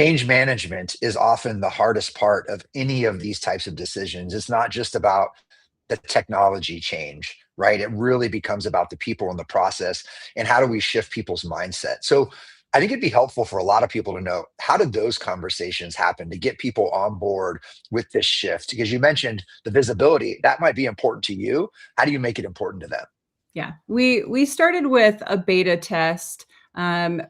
change management is often the hardest part of any of these types of decisions. It's not just about the technology change, right? It really becomes about the people in the process and how do we shift people's mindset. So I think it'd be helpful for a lot of people to know, how did those conversations happen to get people on board with this shift? Because you mentioned the visibility, that might be important to you. How do you make it important to them? Yeah, we started with a beta test.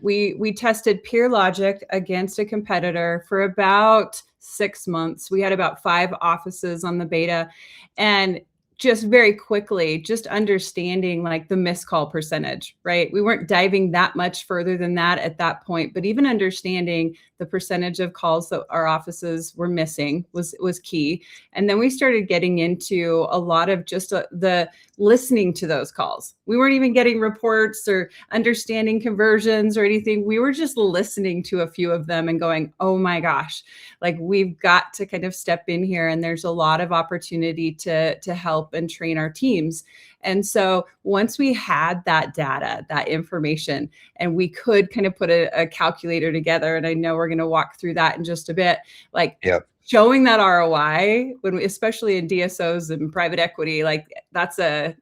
We tested Peerlogic against a competitor for about 6 months. We had about 5 offices on the beta, and just very quickly, just understanding like the missed call percentage, right? We weren't diving that much further than that at that point, but even understanding the percentage of calls that our offices were missing was key. And then we started getting into a lot of just the listening to those calls. We weren't even getting reports or understanding conversions or anything. We were just listening to a few of them and going, oh my gosh, like we've got to kind of step in here, and there's a lot of opportunity to help and train our teams. And so once we had that data, that information, and we could kind of put a calculator together, and I know we're going to walk through that in just a bit, like Yep. showing that ROI, when we, especially in DSOs and private equity, like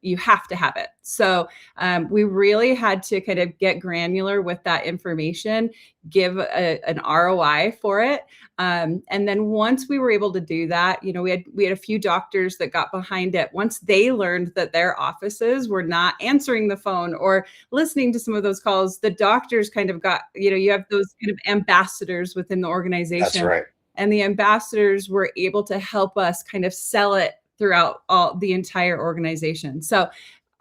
you have to have it. So we really had to kind of get granular with that information, give an ROI for it. And then once we were able to do that, we had a few doctors that got behind it. Once they learned that their offices were not answering the phone or listening to some of those calls, the doctors kind of got, you have those kind of ambassadors within the organization. That's right. And the ambassadors were able to help us kind of sell it throughout the entire organization. So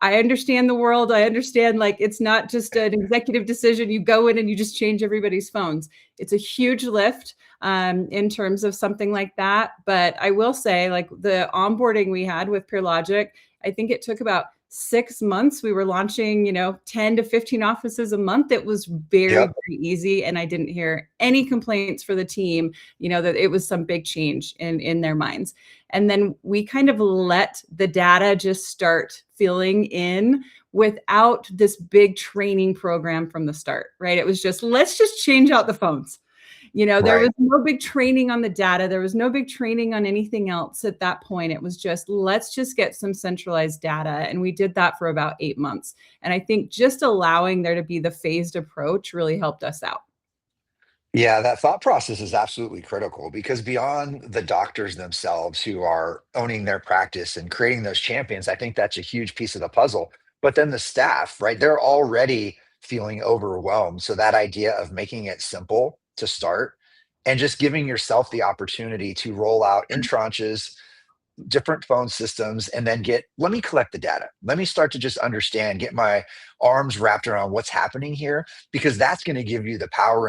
I understand the world. I understand, like, it's not just an executive decision. You go in and you just change everybody's phones. It's a huge lift in terms of something like that. But I will say, like, the onboarding we had with Peerlogic, I think it took about 6 months. We were launching, 10 to 15 offices a month. It was very, Yep. very easy. And I didn't hear any complaints for the team, that it was some big change in their minds. And then we kind of let the data just start filling in without this big training program from the start, right? It was just, let's just change out the phones. There Right. was no big training on the data. There was no big training on anything else at that point. It was just, let's just get some centralized data. And we did that for about 8 months. And I think just allowing there to be the phased approach really helped us out. Yeah, that thought process is absolutely critical because beyond the doctors themselves who are owning their practice and creating those champions, I think that's a huge piece of the puzzle. But then the staff, right? They're already feeling overwhelmed. So that idea of making it simple to start and just giving yourself the opportunity to roll out in tranches different phone systems and then let me collect the data. Let me start to just understand, get my arms wrapped around what's happening here, because that's going to give you the power